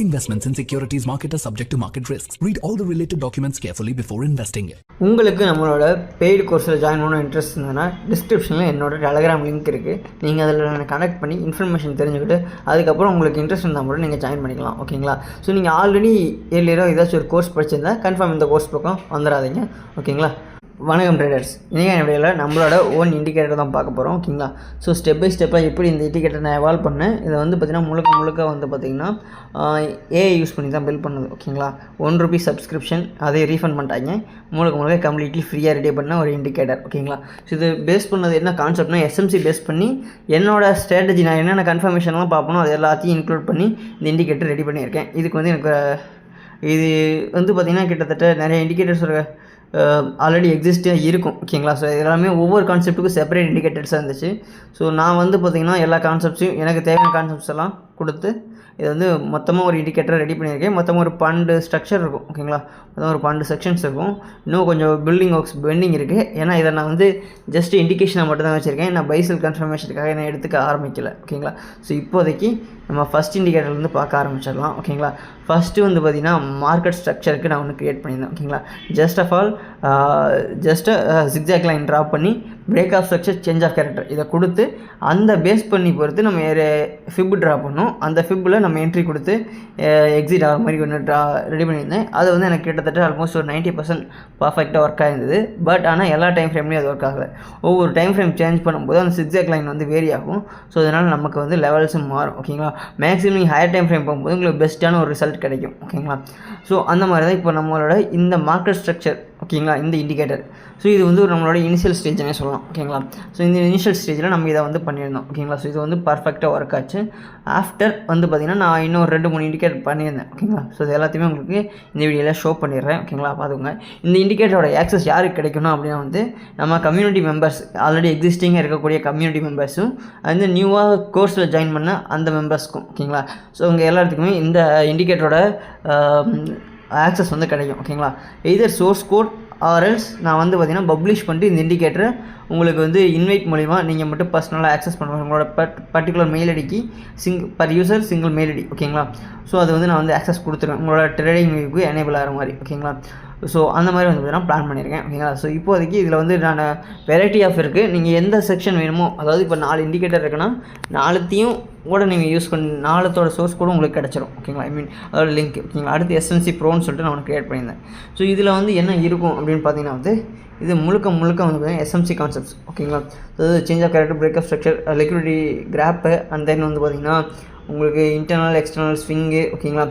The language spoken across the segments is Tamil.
Investments in securities market are subject to market risks. Read all the related documents carefully before investing. உங்களுக்கு நம்மளோட பெய்டு கோர்ஸில் ஜாயின் பண்ண இன்ட்ரெஸ்ட் இருந்ததுன்னா டிஸ்கிரிப்ஷனில் என்னோட டெலகிராம் லிங்க் இருக்குது. நீங்கள் அதில் கனெக்ட் பண்ணி இன்ஃபர்மேஷன் தெரிஞ்சுக்கிட்டு அதுக்கப்புறம் உங்களுக்கு இன்ட்ரெஸ்ட் இருந்தால் கூட நீங்கள் ஜாயின் பண்ணிக்கலாம். ஓகேங்களா? ஸோ நீங்கள் ஆல்ரெடி ஏர்லியராக ஏதாச்சும் ஒரு கோர்ஸ் படிச்சிருந்தா கன்ஃபார்ம் இந்த கோர்ஸ் பக்கம் வந்துடாதீங்க. ஓகேங்களா? வணக்கம் ட்ரேடர்ஸ். இன்றைக்கி வீடியோவில் நம்மளோட ஓன் இண்டிகேட்டர் தான் பார்க்க போகிறோம். ஓகேங்களா? ஸோ ஸ்டெப் பை ஸ்டெப்பாக எப்படி இந்த இண்டிகேட்டர் நான் எவால்வ் பண்ணேன், இதை வந்து பார்த்திங்கன்னா முழுக்க வந்து பார்த்திங்கன்னா ஏஐ யூஸ் பண்ணி தான் பில்ட் பண்ணுது. ஓகேங்களா? ₹1 சப்ஸ்கிரிப்ஷன் அதை ரீஃபண்ட் பண்ணிட்டாங்க. முழுக்க கம்ப்ளீட்லி ஃப்ரீயாக ரெடி பண்ண ஒரு இண்டிகேட்டர். ஓகேங்களா? ஸோ இது பேஸ் பண்ணது என்ன கான்செப்ட்னா எஸ்எம்சி பேஸ் பண்ணி என்னோடய ஸ்ட்ராட்டஜி நான் என்னென்ன கன்ஃபர்மேஷன்லாம் பார்ப்பணும் அது எல்லாத்தையும் இன்க்ளூட் பண்ணி இந்த இண்டிகேட்டர் ரெடி பண்ணியிருக்கேன். இதுக்கு வந்து எனக்கு இது வந்து பார்த்திங்கன்னா கிட்டத்தட்ட நிறைய இண்டிகேட்டர்ஸோட ஆல்ரெடி எக்ஸிஸ்டாக இருக்கும். ஓகேங்களா? ஸோ எல்லாமே ஒவ்வொரு கான்செப்ட்டுக்கும் செப்பரேட் இண்டிகேட்டர்ஸாக இருந்துச்சு. ஸோ நான் வந்து பார்த்திங்கன்னா எல்லா கான்செப்ட்ஸையும் எனக்கு தேவையான கான்செப்ட்ஸ் எல்லாம் கொடுத்து இது வந்து மொத்தமாக ஒரு இண்டிகேட்டரை ரெடி பண்ணியிருக்கேன். மொத்தமாக ஒரு 12 ஸ்ட்ரக்சர் இருக்கும். ஓகேங்களா? மொத்தம் ஒரு 12 செக்ஷன்ஸ் இருக்கும். இன்னும் கொஞ்சம் பில்டிங் ஒர்க்ஸ் பெண்டிங் இருக்குது. ஏன்னா இதை நான் வந்து ஜஸ்ட் இண்டிகேஷனை மட்டும் தான் வச்சுருக்கேன். நான் பைசல் கன்ஃபர்மேஷனுக்காக நான் எடுத்துக்க ஆரம்பிக்கலை. ஓகேங்களா? ஸோ இப்போதைக்கு நம்ம ஃபஸ்ட் இண்டிகேட்டர்லேருந்து பார்க்க ஆரம்பிச்சிடலாம். ஓகேங்களா? ஃபஸ்ட்டு வந்து பார்த்திங்கன்னா மார்க்கெட் ஸ்ட்ரக்சருக்கு நான் ஒன்று க்ரியேட் பண்ணியிருந்தேன். ஓகேங்களா? Just of all zigzag line drop பண்ணி break of structure change of character இதை கொடுத்து அந்த பேஸ் பண்ணி பொறுத்து நம்ம ஃபிப் ட்ரா பண்ணோம். அந்த ஃபிப்பில் நம்ம என்ட்ரி கொடுத்து எக்ஸிட் ஆகிற மாதிரி ஒன்று ரெடி பண்ணியிருந்தேன். அது வந்து எனக்கு கிட்டத்தட்ட ஆல்மோஸ்ட் ஒரு 90% பர்ஃபெக்டாக ஒர்க் ஆகிருந்தது. பட் ஆனால் எல்லா டைம் ஃப்ரேம்லேயும் அது ஒர்க் ஆகலை. ஒவ்வொரு டைம் ஃப்ரேம் சேஞ்ச் பண்ணும்போது அந்த ஜிக்ஜாக் லைன் வந்து வேரி ஆகும். ஸோ அதனால் நமக்கு வந்து லெவல்ஸும் மாறும். ஓகேங்களா? மேக்ஸிமம் நீங்கள் ஹையர் டைம் ஃப்ரேம் போகும்போது உங்களுக்கு பெஸ்ட்டான ஒரு ரிசல்ட் கிடைக்கும். ஓகேங்களா? ஸோ அந்த மாதிரி தான் இப்போ நம்மளோட இந்த மார்க்கெட் ஸ்ட்ரக்சர். ஓகேங்களா? இந்த இண்டிகேட்டர். ஸோ இது வந்து நம்மளோட இனிஷியல் ஸ்டேஜ்னே சொல்லலாம். ஓகேங்களா? ஸோ இந்த இனிஷியல் ஸ்டேஜில் நம்ம இதை வந்து பண்ணியிருந்தோம். ஓகேங்களா? ஸோ இது வந்து பர்ஃபெக்டாக ஒர்க் ஆச்சு. ஆஃப்டர் வந்து பார்த்திங்கன்னா நான் இன்னும் 2-3 இண்டிகேட்டர் பண்ணியிருந்தேன். ஓகேங்களா? ஸோ இது எல்லாத்தையுமே உங்களுக்கு இந்த வீடியோவில் ஷோ பண்ணிடுறேன். ஓகேங்களா? பார்த்துக்கோங்க. இந்த இண்டிகேட்டரோட ஆக்சஸ் யாருக்கு கிடைக்கணும் அப்படின்னா வந்து நம்ம கம்யூனிட்டி மெம்பர்ஸ், ஆல்ரெடி எக்ஸிஸ்டிங்காக இருக்கக்கூடிய கம்யூனிட்டி மெம்பர்ஸும் அந்த நியூவாக கோர்ஸில் ஜாயின் பண்ண அந்த மெம்பர்ஸ்க்கும். ஓகேங்களா? ஸோ இவங்க எல்லாத்துக்குமே இந்த இண்டிகேட்டரோட ஆக்சஸ் வந்து கிடைக்கும். ஓகேங்களா? எய்தர் சோர்ஸ் கோட் ஆர்எல்ஸ் நான் வந்து பார்த்திங்கன்னா பப்ளிஷ் பண்ணிட்டு இந்த இண்டிகேட்டரை உங்களுக்கு வந்து இன்வைட் மூலிமா நீங்கள் மட்டும் பர்சனலாக ஆக்சஸ் பண்ணுவாங்க. உங்களோட பர்டிகுலர் மெயில் ஐடிக்கு per user single mail ID. ஓகேங்களா? ஸோ அது வந்து நான் வந்து ஆக்சஸ் கொடுத்துருவேன் உங்களோட ட்ரேடிங் வியூக்கு எனேபிள் ஆகிற மாதிரி. ஓகேங்களா? ஸோ அந்த மாதிரி வந்து நான் பிளான் பண்ணியிருக்கேன். ஓகேங்களா? ஸோ இப்போதைக்கு இதில் வந்து நான் வெரைட்டி ஆஃப் இருக்குது. நீங்கள் எந்த செக்ஷன் வேணுமோ, அதாவது இப்போ 4 இண்டிகேட்டர் இருக்குன்னா 4த்தையும் கூட நீங்கள் யூஸ் பண்ணி 4தோட சோர்ஸ் கூட உங்களுக்கு கிடச்சிரும். ஓகேங்களா? அதோட லிங்க். ஓகேங்களா? அடுத்து எஸ்என்சி ப்ரோன்னு சொல்லிட்டு நான் ஒன்று க்ரியேட் பண்ணியிருந்தேன். ஸோ இதில் வந்து என்ன இருக்கும் அப்படின்னு பார்த்தீங்கன்னா வந்து இது முழுக்க வந்து பார்த்தீங்கன்னா எஸ்எம்சி கான்செப்ட்ஸ். ஓகேங்களா? அதாவது change of character, break of structure, liquidity graph, and then வந்து பார்த்திங்கன்னா உங்களுக்கு இன்டர்னல் எக்ஸ்டர்னல் ஸ்விங்கு. ஓகேங்களா?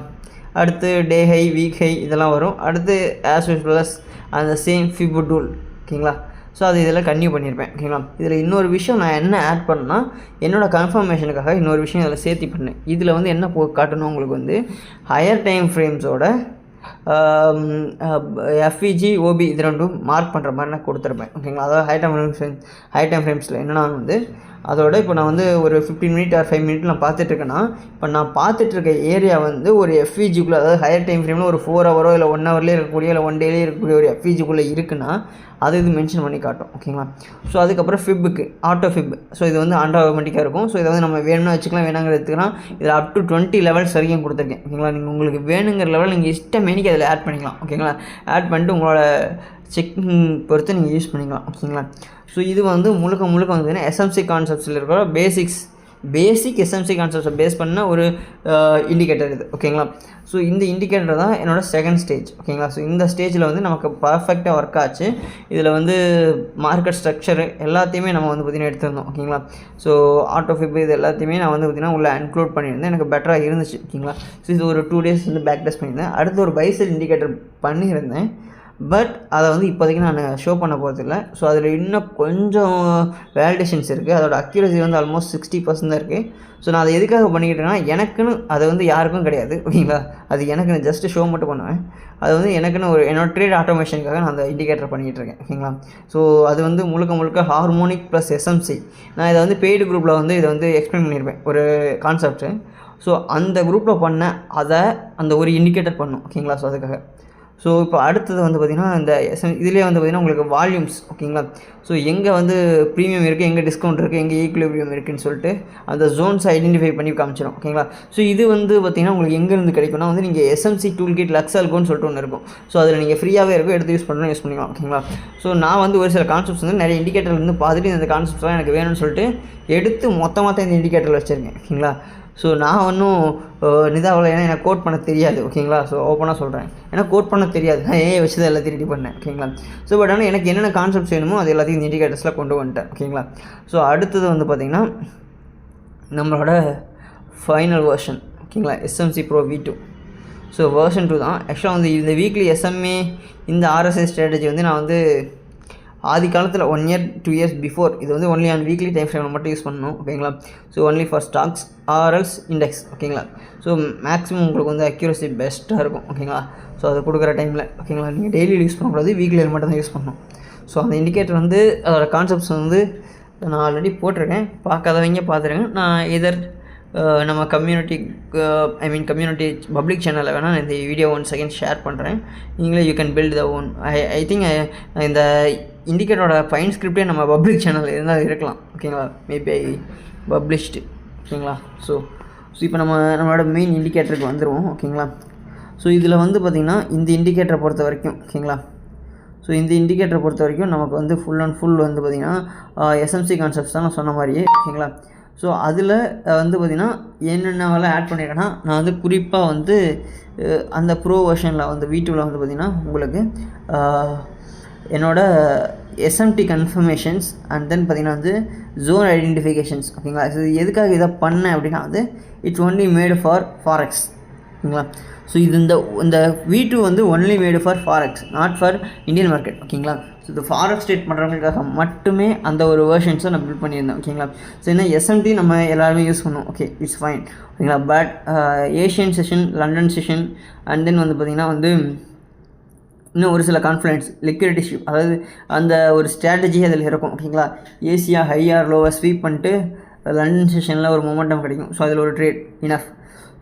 அடுத்து டே ஹை, வீக் ஹை இதெல்லாம் வரும். அடுத்து ஆஸ் வெல் அஸ் அந்த சேம் ஃபிப் டூல். ஓகேங்களா? ஸோ அது இதெல்லாம் கன்டினியூ பண்ணியிருப்பேன். ஓகேங்களா? இதில் இன்னொரு விஷயம் நான் என்ன ஆட் பண்ணேன்னா என்னோடய கன்ஃபர்மேஷனுக்காக இன்னொரு விஷயம் இதில் சேர்த்து பண்ணேன். இதில் வந்து என்ன காட்டணும் உங்களுக்கு வந்து ஹையர் டைம் ஃப்ரேம்ஸோட எஃப்இஜி, ஓபி இது ரெண்டும் மார்க் பண்ணுற மாதிரி நான் கொடுத்துருப்பேன். ஓகேங்களா? அதாவது ஹை டைம் ஃப்ரேம்ஸில் என்னென்னா வந்து அதோட இப்போ நான் வந்து ஒரு 15 மினிட் ஆர் 5 மினிட் நான் பார்த்துட்ருக்கேன்னா இப்போ நான் பார்த்துட்ருக்க ஏரியா வந்து ஒரு எஃப்இஜிக்குள்ளே, அதாவது ஹையர் டைம் ஃப்ரேமில் ஒரு 4 ஹவரோ இல்லை 1 ஹவர்லேயே இருக்கக்கூடிய இல்லை 1 டேலேயே இருக்கக்கூடிய ஒரு எஃப்இஜிக்குள்ளே இருக்குன்னா அது இது மென்ஷன் பண்ணி காட்டும். ஓகேங்களா? ஸோ அதுக்கப்புறம் ஃபிப்புக்கு ஆட்டோ ஃபிப். ஸோ இது வந்து ஆட்டோமேட்டிக்காக இருக்கும். ஸோ இதை வந்து நம்ம வேணும்னா வச்சுக்கலாம், வேணாங்கிற எடுத்துக்கலாம். இதில் அப் டு 20 லெவல்ஸ் வரைக்கும் கொடுத்துருக்கேன். ஓகேங்களா? நீங்கள் உங்களுக்கு வேணுங்கிற லெவல் நீங்கள் இஷ்டமேனிக்கு அதில் ஆட் பண்ணிக்கலாம். ஓகேங்களா? ஆட் பண்ணிட்டு உங்களோட செக்கிங் பொறுத்து நீங்கள் யூஸ் பண்ணிக்கலாம். ஓகேங்களா? ஸோ இது வந்து முழுக்க வந்து எஸ்எம்சி கான்செப்ட்ஸில் இருக்கிற பேசிக் எஸ்எம்சி கான்செப்ட்ஸை பேஸ் பண்ண ஒரு இண்டிகேட்டர் இது. ஓகேங்களா? ஸோ இந்த இண்டிகேட்டர் தான் என்னோடய செகண்ட் ஸ்டேஜ். ஓகேங்களா? ஸோ இந்த ஸ்டேஜில் வந்து நமக்கு பர்ஃபெக்டாக ஒர்க் ஆச்சு. இதில் வந்து மார்க்கெட் ஸ்ட்ரக்சரு எல்லாத்தையுமே நம்ம வந்து பார்த்திங்கன்னா எடுத்துருந்தோம். ஓகேங்களா? ஸோ ஆட்டோ ஃபிப் இது எல்லாத்தையுமே நான் வந்து பார்த்திங்கன்னா உள்ளே இன்க்ளூட் பண்ணியிருந்தேன். எனக்கு பெட்டராக இருந்துச்சு. ஓகேங்களா? ஸோ இது ஒரு 2 டேஸ் வந்து பேக் டெஸ்ட் பண்ணியிருந்தேன். அடுத்து ஒரு பைசல் இண்டிகேட்டர் பண்ணியிருந்தேன். பட் அதை வந்து இப்போதைக்கு நான் ஷோ பண்ண போகிறதில்ல. ஸோ அதில் இன்னும் கொஞ்சம் வேலிடேஷன்ஸ் இருக்குது. அதோட அக்யூரசி வந்து ஆல்மோஸ்ட் 60% தான் இருக்குது. ஸோ நான் அதை எதுக்காக பண்ணிக்கிட்டேன்னா எனக்குன்னு அது வந்து யாருக்கும் கிடையாது. ஓகேங்களா? அது எனக்கு ஜஸ்ட்டு ஷோ மட்டும் பண்ணுவேன். அது வந்து எனக்குன்னு ஒரு என்னோடய ட்ரேட் ஆட்டோமேஷனுக்காக நான் அந்த இண்டிகேட்டர் பண்ணிகிட்டு இருக்கேன். ஓகேங்களா? ஸோ அது வந்து முழுக்க ஹார்மோனிக் ப்ளஸ் எஸ்எம்சி. நான் இதை வந்து பெய்டு குரூப்பில் வந்து இதை வந்து எக்ஸ்பிளைன் பண்ணியிருப்பேன் ஒரு கான்செப்ட்டு. ஸோ அந்த குரூப்பில் பண்ண அதை அந்த ஒரு இண்டிகேட்டர் பண்ணும். ஓகேங்களா? ஸோ அதுக்காக ஸோ இப்போ அடுத்தது வந்து பார்த்திங்கன்னா இந்த இதுலேயே வந்து பார்த்திங்கன்னா உங்களுக்கு வால்யூம்ஸ் ஓகேங்களா. ஸோ எங்கே வந்து ப்ரீமியம் இருக்குது, எங்கே டிஸ்கவுண்ட் இருக்குது, எங்கே ஈக்குலிபிரியம் இருக்குதுன்னு சொல்லிட்டு அந்த ஜோன்ஸ் ஐடென்டிஃபை பண்ணி காமிச்சிடும் ஓகேங்களா. ஸோ இது வந்து பார்த்திங்கன்னா உங்களுக்கு எங்கேருந்து கிடைக்கும்னா வந்து நீங்கள் எஸ்எம்சி டூல் கிட் லக்ஸால்கோன்னு சொல்லிட்டு ஒன்று இருக்கும். ஸோ அதில் நீங்கள் ஃப்ரீயாகவே இருக்கும், எடுத்து யூஸ் பண்ணிக்கலாம் ஓகேங்களா. ஸோ நான் வந்து ஒரு சில கான்செப்ட்ஸ் வந்து நிறைய இண்டிகேட்டர்லேருந்து பார்த்துட்டு இந்த கான்செப்ட்ஸ்லாம் எனக்கு வேணும்னு சொல்லிட்டு எடுத்து மொத்தமாக இந்த இண்டிகேட்டரில் வச்சுருக்கேன் ஓகேங்களா. ஸோ நான் ஒன்றும் நிதாவில், ஏன்னா எனக்கு கோட் பண்ண தெரியாது ஓகேங்களா. ஸோ ஓப்பனாக சொல்கிறேன், ஏன்னா கோட் பண்ண தெரியாது, நான் ஏன் வச்சு தான் எல்லாத்தையும் ரெடி பண்ணேன் ஓகேங்களா. ஸோ பட் ஆனால் எனக்கு என்னென்ன கான்செப்ட்ஸ் வேணுமோ அது எல்லாத்தையும் இந்த இண்டிகேட்டர்ஸில் கொண்டு வந்துட்டேன் ஓகேங்களா. ஸோ அடுத்தது வந்து பார்த்திங்கன்னா நம்மளோட ஃபைனல் வெர்ஷன் ஓகேங்களா, SMC bro V2. So version 2 தான். ஆக்சுவலாக வந்து இந்த வீக்லி எஸ்எம்ஏ இந்த RSI ஸ்ட்ராட்டஜி வந்து நான் வந்து ஆதி காலத்தில் 1 year 2 years பிஃபோர் இது வந்து ஒன்லி ஆன் வீக்லி டைம் ஃப்ரேமில் மட்டும் யூஸ் பண்ணணும் ஓகேங்களா. ஸோ ஒன்லி ஃபார் ஸ்டாக்ஸ் ஆர்எல்ஸ் இண்டெக்ஸ் ஓகேங்களா. ஸோ மேக்ஸிமம் உங்களுக்கு வந்து அக்யூரசி பெஸ்ட்டாக இருக்கும் ஓகேங்களா. ஸோ அது கொடுக்குற டைமில் ஓகேங்களா, நீங்கள் டெய்லியில் யூஸ் பண்ணக்கூடாது, வீக்லியில் மட்டும் தான் யூஸ் பண்ணணும். ஸோ அந்த இண்டிகேட்டர் வந்து அதோட கான்செப்ட்ஸ் வந்து நான் ஆல்ரெடி போட்டிருக்கேன், பார்க்காதவங்க பார்த்துருங்க. நான் எதர் நம்ம கம்யூனிட்டி பப்ளிக் சேனலில் வேணால் நான் இந்த வீடியோ 1 second ஷேர் பண்ணுறேன், நீங்களே you can build the own. I think இந்த இண்டிகேட்டரோட ஃபைன் ஸ்கிரிப்டே நம்ம பப்ளிக் சேனலில் இருந்தால் இருக்கலாம் ஓகேங்களா. மேபி ஐ பப்ளிஷ்டு ஓகேங்களா. ஸோ இப்போ நம்மளோட மெயின் இண்டிகேட்டருக்கு வந்துடுவோம் ஓகேங்களா. ஸோ இதில் வந்து பார்த்திங்கன்னா இந்த இண்டிகேட்டரை பொறுத்த வரைக்கும் ஓகேங்களா, ஸோ இந்த இண்டிகேட்டரை பொறுத்த வரைக்கும் நமக்கு வந்து ஃபுல் அண்ட் ஃபுல் வந்து பார்த்திங்கன்னா எஸ்எம்சி கான்செப்ட்ஸ் தான் நான் சொன்ன மாதிரியே ஓகேங்களா. ஸோ அதில் வந்து பார்த்திங்கன்னா என்னென்னவெல்லாம் ஆட் பண்ணியிருக்கேன்னா, நான் வந்து குறிப்பாக வந்து அந்த ப்ரோ வெர்ஷனில் வந்து V2வில் வந்து பார்த்திங்கன்னா உங்களுக்கு என்னோடய எஸ்எம்டி கன்ஃபர்மேஷன்ஸ் அண்ட் தென் பார்த்திங்கன்னா வந்து ஜோன் ஐடென்டிஃபிகேஷன்ஸ் ஓகேங்களா. ஸோ எதுக்காக இதை பண்ணேன் அப்படின்னா வந்து it's only made for forex ஓகேங்களா. ஸோ இது இந்த V2 வந்து only made for forex, not for Indian market ஓகேங்களா. ஸோ இந்த ஃபாரெக்ஸ் ட்ரேட் பண்ணுறவங்களுக்காக மட்டுமே அந்த ஒரு வெர்ஷன்ஸை நான் பில்ட் பண்ணியிருந்தேன் ஓகேங்களா. ஸோ என்ன எஸ்எம்டி நம்ம எல்லாருமே யூஸ் பண்ணுவோம், ஓகே இட்ஸ் ஃபைன் ஓகேங்களா. But Asian session, London session and then வந்து பார்த்திங்கன்னா வந்து இன்னும் ஒரு சில கான்ஃபிடன்ஸ் லிக்விடிட்டி ஷிப், அதாவது அந்த ஒரு ஸ்ட்ராட்டஜி அதில் இருக்கும் ஓகேங்களா. ஏசியா ஹையார் லோவை ஸ்வீப் பண்ணிட்டு லண்டன் செஷனில் ஒரு மொமெண்டம் கிடைக்கும். ஸோ அதில் ஒரு ட்ரேட் இனஃப்.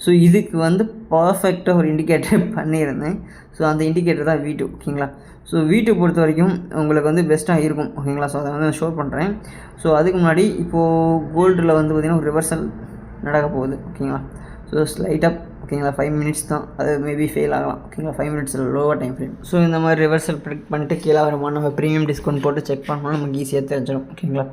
ஸோ இதுக்கு வந்து பர்ஃபெக்டாக ஒரு இண்டிகேட்டர் பண்ணியிருந்தேன். ஸோ அந்த இண்டிகேட்டர் தான் V2 ஓகேங்களா. ஸோ V2 பொறுத்த வரைக்கும் உங்களுக்கு வந்து பெஸ்ட்டாக இருக்கும் ஓகேங்களா. ஸோ அதை வந்து நான் ஷோ பண்ணுறேன். ஸோ அதுக்கு முன்னாடி இப்போது கோல்டில் வந்து பார்த்திங்கன்னா ஒரு ரிவர்சல் நடக்க போகுது ஓகேங்களா. ஸோ ஸ்லைட் அப் ஓகேங்களா, 5 minutes தான், அது மேபி ஃபெயில் ஆகலாம் ஓகேங்களா. 5 minutes lower time frame. So இந்த மாதிரி ரிவர்சல் ப்ரிடிக்ட் பண்ணிட்டு கீழே வருமா நம்ம ப்ரீமியம் டிஸ்கவுண்ட் போட்டு செக் பண்ணோம்னா நமக்கு ஈஸியாக தெரிஞ்சிடும் ஓகேங்களா.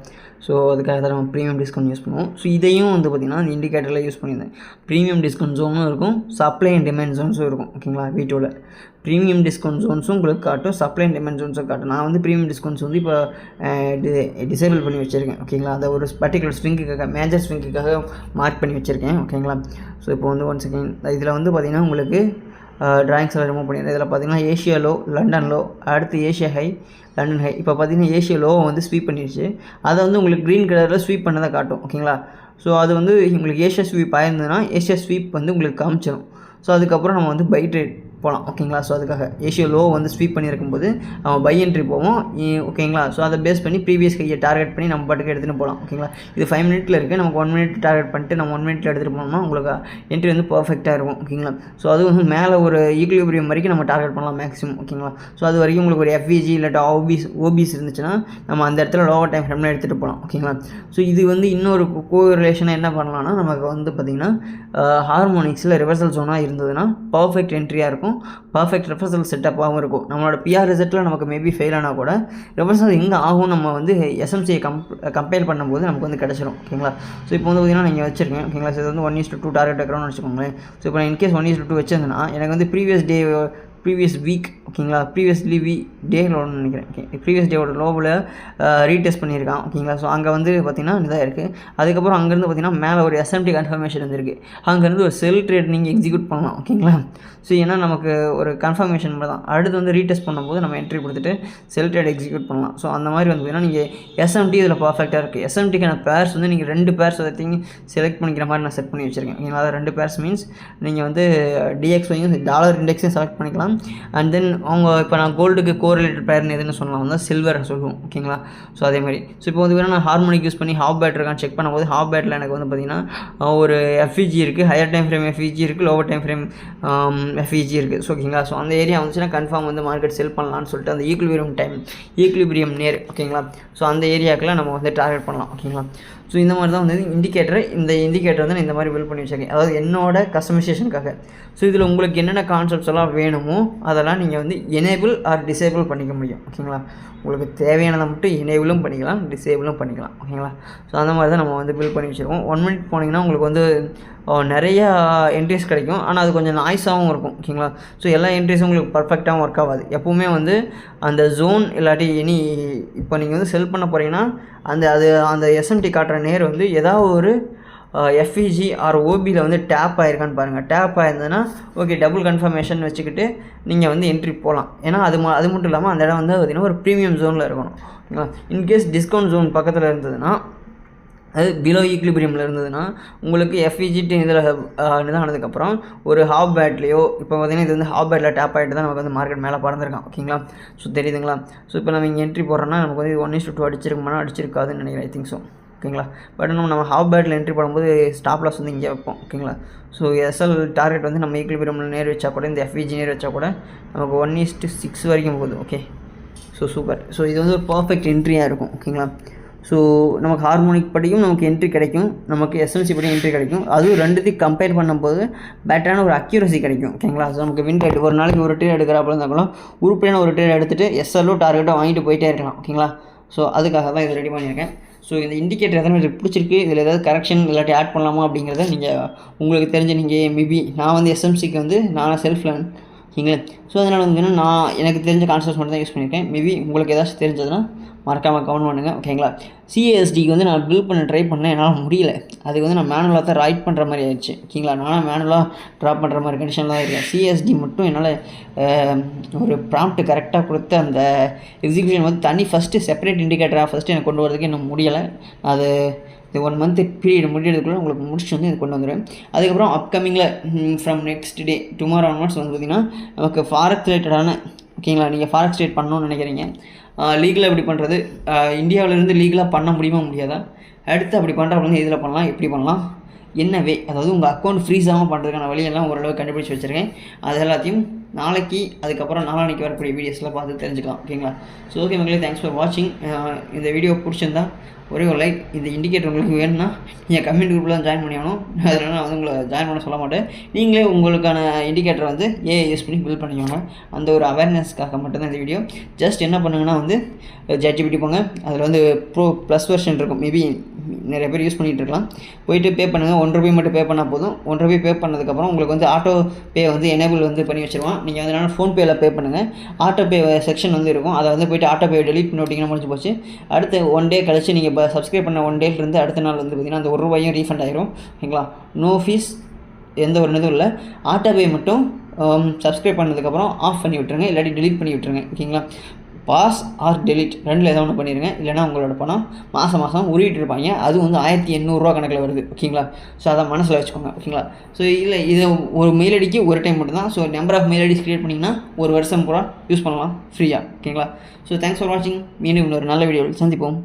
ஸோ அதுக்காக தான் நம்ம ப்ரீமியம் டிஸ்கவுண்ட் யூஸ் பண்ணுவோம். ஸோ இதையும் வந்து பார்த்திங்கன்னா அந்த இண்டிகேட்டரில் யூஸ் பண்ணியிருந்தேன். ப்ரீமியம் டிஸ்கவுண்ட் ஜோனும் இருக்கும், சப்ளை அண்ட் டிமாண்ட் ஜோன்ஸும் இருக்கும் ஓகேங்களா. V2வில் ப்ரீமியம் டிஸ்கவுண்ட் ஜோன்ஸும் உங்களுக்கு காட்டும், சப்ளை அண்ட் டிமாண்ட் ஜோன்ஸும் காட்டும். நான் வந்து ப்ரீமியம் டிஸ்கவுண்ட்ஸ் வந்து இப்போ டிசேபிள் பண்ணி வச்சுருக்கேன் ஓகேங்களா. அதை ஒரு பர்டிகுலர் ஸ்விங்குக்காக, மேஜர் ஸ்விங்குக்காக மார்க் பண்ணி வச்சுருக்கேன் ஓகேங்களா. ஸோ இப்போ வந்து 1 second இதில் வந்து பார்த்திங்கன்னா உங்களுக்கு ட்ராயிங்ஸ் எல்லாம் ரிமூவ் பண்ணிடுறேன். இதில் பார்த்திங்கன்னா ஏஷியா லோ, லண்டன் லோ, அடுத்து ஏஷியா ஹை, லண்டன் ஹை. இப்போ பார்த்திங்கன்னா ஏஷியா லோவை வந்து ஸ்வீப் பண்ணிடுச்சு, அதை வந்து உங்களுக்கு க்ரீன் கலரில் ஸ்வீப் பண்ணதை காட்டும் ஓகேங்களா. ஸோ அது வந்து உங்களுக்கு ஏஷியா ஸ்வீப் ஆயிருந்ததுன்னா ஏஷியா ஸ்வீப் வந்து உங்களுக்கு காமிச்சிடும். ஸோ அதுக்கப்புறம் நம்ம வந்து பை ட்ரேட் போகலாம் ஓகேங்களா. ஸோ அதுக்காக ஏஷியா லோ வந்து ஸ்வீப் பண்ணியிருக்கும்போது நம்ம பை என்ட்ரி போவோம் ஓகேங்களா. ஸோ அதை பேஸ் பண்ணி ப்ரீவியஸ் கையை டார்கெட் பண்ணி நம்ம பாட்டுக்கு எடுத்துகிட்டு போகலாம் ஓகேங்களா. இது 5 minutes இருக்குது, நமக்கு 1 minute டார்கெட் பண்ணிட்டு நம்ம 1 minute எடுத்துகிட்டு போனோம்னா உங்களுக்கு என்ட்ரி வந்து பர்ஃபெக்டாக இருக்கும் ஓகேங்களா. ஸோ அது வந்து மேலே ஒரு ஈக்குலிபிரியம் வரைக்கும் நம்ம டார்கெட் பண்ணலாம் மேக்ஸிமம் ஓகேங்களா. ஸோ அது வரைக்கும் உங்களுக்கு ஒரு FVG இல்லாட்டா ஓபிஸ் இருந்துச்சுன்னா நம்ம அந்த இடத்துல லோவர் டைம் ஃப்ரேமில் எடுத்துகிட்டு போகலாம் ஓகேங்களா. ஸோ இது வந்து இன்னொரு கோரிலேஷனாக என்ன பண்ணலாம்னா, நமக்கு வந்து பார்த்திங்கன்னா ஹார்மோனிக்ஸில் ரிவர்சல் ஜோனாக இருந்ததுன்னா பர்ஃபெக்ட் என்ட்ரியாக இருக்கும், பர்ஃபெக்ட் ரிவர்சல் செட்டப்பாகவும் இருக்கும். நம்மளோட PR ரிசல்ட்டில் நமக்கு மேபி ஃபெயில் ஆனால் கூட ரிவர்சல் எங்கே ஆகும் நம்ம வந்து எஸ்எம்சியை கம்பேர் பண்ணும்போது நமக்கு வந்து கிடச்சிரும் ஓகேங்களா. ஸோ இப்போ வந்து பார்த்திங்கன்னா நீங்கள் வச்சுருக்கேன் ஓகேங்களா. ஸோ இது வந்து 1:2 டார்கெட் வைக்கிறோம்னு வச்சுக்கோங்களேன். ஸோ இப்போ நான் இன்கேஸ் 1:2 வச்சிருந்தேன்னா எனக்கு வந்து ப்ரீவியஸ் வீக் ஓகேங்களா, ப்ரீவியஸ்லி டேன்னு நினைக்கிறேன் ஓகே, ப்ரீவியஸ் டேவோட லோவில் ரீடெஸ்ட் பண்ணியிருக்கான் ஓகேங்களா. ஸோ அங்கே வந்து பார்த்திங்கன்னா இதாக இருக்குது. அதுக்கப்புறம் அங்கேருந்து பார்த்திங்கன்னா மேலே ஒரு SMT கன்ஃபர்மேஷன் வந்துருக்கு, அங்கேருந்து ஒரு செல் ட்ரேட் நீங்கள் எக்ஸிக்யூட் பண்ணலாம் ஓகேங்களா. ஸோ ஏன்னா நமக்கு ஒரு கன்ஃபர்மேஷன் தான், அடுத்து வந்து ரீடெஸ்ட் பண்ணும்போது நம்ம என்ட்ரி கொடுத்துட்டு செல் ட்ரேட் எக்ஸிக்யூட் பண்ணலாம். ஸோ அந்த மாதிரி வந்து பார்த்திங்கன்னா நீங்கள் SMT இதில் பர்ஃபெக்டாக இருக்குது. SMTக்கான பேர்ஸ் வந்து நீங்கள் 2 பேர்ஸ் எல்லாத்தையும் செலக்ட் பண்ணிக்கிற மாதிரி நான் செட் பண்ணி வச்சுருக்கேன் ஓகேங்களா. அதாவது 2 பேர்ஸ் மீன்ஸ் நீங்கள் வந்து DXYயும் டாலர் இண்டெக்ஸையும் செலக்ட் பண்ணிக்கலாம், பண்ணிக்கலாம். அண்ட் தென் அவங்க இப்போ நான் கோல்டுக்கு கோரிலேட்டட் பேர்னு எதுன்னு சொல்லலாம் வந்து சில்வர் சொல்லுவோம். ஓகேங்களா? ஸோ அதே மாதிரி ஸோ இப்போ வந்து வேணால் நான் ஹார்மோனிக் யூஸ் பண்ணி ஹாஃப் பேட் இருக்கான்னு செக் பண்ணும்போது ஹாஃப் பேட்டில் எனக்கு வந்து பார்த்திங்கன்னா ஒரு FEG இருக்குது, ஹையர் டைம் ஃப்ரேம் FEG இருக்குது, லோவர் டைம் ஃப்ரேம் FEG இருக்குது. ஸோ ஓகேங்களா? ஸோ அந்த ஏரியா வந்துச்சுன்னா கன்ஃபார்ம் வந்து மார்க்கெட் செல் பண்ணலான்னு சொல்லிட்டு அந்த ஈக்குலிபிரியம் நேர் ஓகேங்களா? ஸோ அந்த ஏரியாக்கெல்லாம் நம்ம வந்து டார்கெட் பண்ணலாம். ஓகேங்களா? ஸோ இந்த மாதிரி தான் வந்து இந்த இண்டிகேட்டர் வந்து நான் இந்த மாதிரி பில்ட் பண்ணி வச்சுருக்கேன், அதாவது என்னோட கஸ்டமைசேஷனுக்காக. ஸோ இதில் உங்களுக்கு என்னென்ன கான்செப்ட்ஸ் எல்லாம் வேணுமோ அதெல்லாம் நீங்கள் வந்து எனேபிள் ஆர் டிசேபிள் பண்ணிக்க முடியும். ஓகேங்களா? உங்களுக்கு தேவையானதை மட்டும் எனேபிளும் பண்ணிக்கலாம், டிசேபிளும் பண்ணிக்கலாம். ஓகேங்களா? ஸோ அந்த மாதிரி தான் நம்ம வந்து பில்ட் பண்ணி வச்சுருக்கோம். 1 மினிட் போனீங்கன்னா உங்களுக்கு வந்து நிறையா என்ட்ரிஸ் கிடைக்கும், ஆனால் அது கொஞ்சம் நாய்ஸாகவும் இருக்கும். ஓகேங்களா? ஸோ எல்லா என்ட்ரிஸும் உங்களுக்கு பர்ஃபெக்டாகவும் ஒர்க் ஆகாது. எப்போவுமே வந்து அந்த ஜோன் இல்லாட்டி இப்போ நீங்கள் வந்து செல் பண்ண போகிறீங்கன்னா அந்த SMT காட்டுற நேர் வந்து ஏதாவது ஒரு FEG ஆர் OBயில் வந்து டேப் ஆகிருக்கான்னு பாருங்கள். டேப் ஆயிருந்ததுன்னா ஓகே, டபுள் கன்ஃபர்மேஷன் வச்சுக்கிட்டு நீங்கள் வந்து என்ட்ரி போகலாம். ஏன்னா அது மட்டும் இல்லாமல் அந்த இடம் வந்து பார்த்திங்கன்னா ஒரு ப்ரீமியம் ஜோனில் இருக்கணும். ஓகேங்களா? இன்கேஸ் டிஸ்கவுண்ட் ஜோன் பக்கத்தில் இருந்ததுன்னா, அது பிலோ ஈக்குலிபிரியமில் இருந்ததுன்னா உங்களுக்கு FEG இதில் ஆனதுக்கப்புறம் ஒரு ஹாஃப் பேட்லேயோ இப்போ பார்த்திங்கன்னா இது வந்து ஹாஃப் பேட்டில் டேப் ஆகிட்டு தான் நமக்கு வந்து மார்க்கெட் மேலே பறந்துருக்கான். ஓகேங்களா? ஸோ தெரியுதுங்களா? ஸோ இப்போ நம்ம இங்கே என்ட்ரி போடுறோன்னா நமக்கு வந்து 1:2 அடிச்சிருக்குமானா அடிச்சிருக்காதுன்னு நினைக்கிறேன். I think so. ஓகேங்களா? பட் நம்ம ஹாஃப் பேட்டில் என்ட்ரி போடும்போது ஸ்டாப் லாஸ் வந்து இங்கே வைப்போம். ஓகேங்களா? ஸோ SL டார்கெட் வந்து நம்ம ஈக்குலிபிரியமில் நேர் வச்சா கூட, இந்த FEG நேர் வச்சா கூட நமக்கு 1:6 வரைக்கும் போகுது. Okay, so super. ஸோ இது வந்து ஒரு பர்ஃபெக்ட் என்ட்ரியாக இருக்கும். ஓகேங்களா? ஸோ நமக்கு ஹார்மோனிக் படியும் நமக்கு என்ட்ரி கிடைக்கும், நமக்கு SMC படியும் என்ட்ரி கிடைக்கும். அதுவும் ரெண்டுத்தையும் கம்பேர் பண்ணும்போது பெட்டரான ஒரு அக்யூரசி கிடைக்கும். ஓகேங்களா? ஸோ நமக்கு வின் ரேட் ஒரு நாளைக்கு ஒரு ட்ரேட் எடுக்கிறாப்புல இருந்தால் கூட உருப்படியான ஒரு ட்ரேட் எடுத்துகிட்டு SLO டார்கெட்டோ வாங்கிட்டு போயிட்டே இருக்கலாம். ஓகேங்களா? ஸோ அதுக்காக தான் இதை ரெடி பண்ணியிருக்கேன். ஸோ இந்த இண்டிகேட்டர் எதனா எனக்கு பிடிச்சிருக்கு, இதில் ஏதாவது கரெக்ஷன் இல்லாட்டி ஆட் பண்ணலாமா அப்படிங்கிறத நீங்கள் உங்களுக்கு தெரிஞ்ச நீங்கள் மேபி நான் வந்து SMCக்கு வந்து நான் செல்ஃப் லேர்ன். ஓகேங்களா? ஸோ அதனால் வந்து நான் எனக்கு தெரிஞ்ச கான்செப்ட்ஸ் மட்டும் தான் யூஸ் பண்ணியிருக்கேன். மேபி உங்களுக்கு ஏதாச்சும் தெரிஞ்சதுன்னா மறக்காமல் கமெண்ட் பண்ணுங்கள். ஓகேங்களா? CASDக்கு வந்து நான் பில்ட் பண்ண ட்ரை பண்ணேன், என்னால் முடியல. அதுக்கு வந்து நான் மேனுவலாக தான் ரைட் பண்ணுற மாதிரி ஆயிடுச்சு. ஓகேங்களா? நானும் மேனுவலாக ட்ராப் பண்ணுற மாதிரி கண்டிஷனில் தான் இருக்கேன். CASD மட்டும் என்னால் ஒரு ப்ராம்ப்ட் கரெக்டாக கொடுத்து அந்த எக்ஸிக்யூஷன் வந்து தனி ஃபஸ்ட்டு செப்பரேட் இண்டிகேட்டராக ஃபஸ்ட்டு எனக்கு கொண்டு வரதுக்கு இன்னும் முடியலை. அது இந்த 1 மந்த் பீரியட் முடியறதுக்குள்ளே உங்களுக்கு முடிச்சு வந்து இது கொண்டு வந்துடுவேன். அதுக்கப்புறம் அப்கமிங்கில் from next day tomorrow onwards வந்து பார்த்திங்கன்னா நமக்கு ஃபாரெக்ஸ் ரிலேட்டடான, ஓகேங்களா, நீங்கள் ஃபாரெக்ஸ் ட்ரேட் பண்ணணும்னு நினைக்கிறீங்க, லீகலாக எப்படி பண்ணுறது, இந்தியாவிலேருந்து லீகலாக பண்ண முடியுமா முடியாதா, அடுத்து அப்படி பண்ணுறவங்க இதில் பண்ணலாம், எப்படி பண்ணலாம், என்ன வே, அதாவது உங்கள் அக்கௌண்ட் ஃப்ரீஸ் ஆகாமல் பண்ணுறதுக்கான வழியெல்லாம் ஓரளவு கண்டுபிடிச்சி வச்சுருக்கேன். அது எல்லாத்தையும் நாளைக்கு அதுக்கப்புறம் நாளான்னைக்கு வரக்கூடிய வீடியோஸில் பார்த்து தெரிஞ்சுக்கலாம். ஓகேங்களா? ஸோ ஓகே மக்களே, தேங்க்ஸ் ஃபார் வாட்சிங். இந்த வீடியோ பிடிச்சிருந்தா ஒரே ஒரு லைக். இந்த இண்டிகேட்டர் உங்களுக்கு வேணும்னா நீங்கள் கமெண்ட் குரூப்பில் தான் ஜாயின் பண்ணி ஆகணும். அதனால் நான் வந்து உங்களை ஜாயின் பண்ண சொல்ல மாட்டேன். நீங்களே உங்களுக்கான இண்டிகேட்டர் வந்து AI யூஸ் பண்ணி பில்ட் பண்ணிக்கோங்க. அந்த ஒரு அவேர்னஸ்க்காக மட்டும்தான் இந்த வீடியோ. ஜஸ்ட் என்ன பண்ணுங்கன்னா வந்து ChatGPT போங்க, அதில் வந்து ++ வெர்ஷன் இருக்கும், மேபி நிறைய பேர் யூஸ் பண்ணிகிட்டு இருக்கலாம். போயிட்டு பே பண்ணுங்கள். ₹1 மட்டும் பே பண்ணால் போதும். ₹1 பே பண்ணதுக்கப்புறம் உங்களுக்கு வந்து ஆட்டோ பே வந்து எனேபிள் வந்து பண்ணி வச்சுருவான். நீங்கள் அதனால் ஃபோன்பேயில் பே பண்ணுங்கள். ஆட்டோ பே செக்ஷன் வந்து இருக்கும், அதை வந்து போய்ட்டு ஆட்டோ பே டெலிட் பண்ணி விட்டிங்கன்னா முடிஞ்சு போச்சு. அடுத்து 1 டே கழிச்சு நீங்கள் சப்ஸ்கிரைப் பண்ண 1 டேலேருந்து அடுத்த நாள் வந்து பார்த்திங்கன்னா அந்த ₹1 ரீஃபண்ட் ஆயிரும். ஓகேங்களா? நோ ஃபீஸ், எந்த ஒரு இதுவும் இல்லை. ஆட்டோ பே மட்டும் சப்ஸ்கிரைப் பண்ணதுக்கப்புறம் ஆஃப் பண்ணி விட்டுருங்க, இல்லாட்டி டெலிட் பண்ணி விட்டுருங்க. ஓகேங்களா? பாஸ் ஆர் டெலிட் ரெண்டில் ஏதாவது ஒன்று பண்ணிடுங்க. இல்லைனா உங்களோட பணம் மாதம் உருவிட்டு இருப்பாங்க. அது வந்து ₹1800 கணக்கில் வருது. ஓகேங்களா? ஸோ அதை மனசில் வச்சுக்கோங்க. ஓகேங்களா? ஸோ இல்லை, இது ஒரு மெயில் ஐடிக்கு ஒரு டைம் மட்டும்தான். So number of mail IDs create பண்ணிங்கன்னா 1 வருஷம் பூரா யூஸ் பண்ணலாம் ஃப்ரீயாக. ஓகேங்களா? ஸோ தேங்க்ஸ் ஃபார் வாட்சிங். மீண்டும் இன்னொரு நல்ல வீடியோவில் சந்திப்போம்.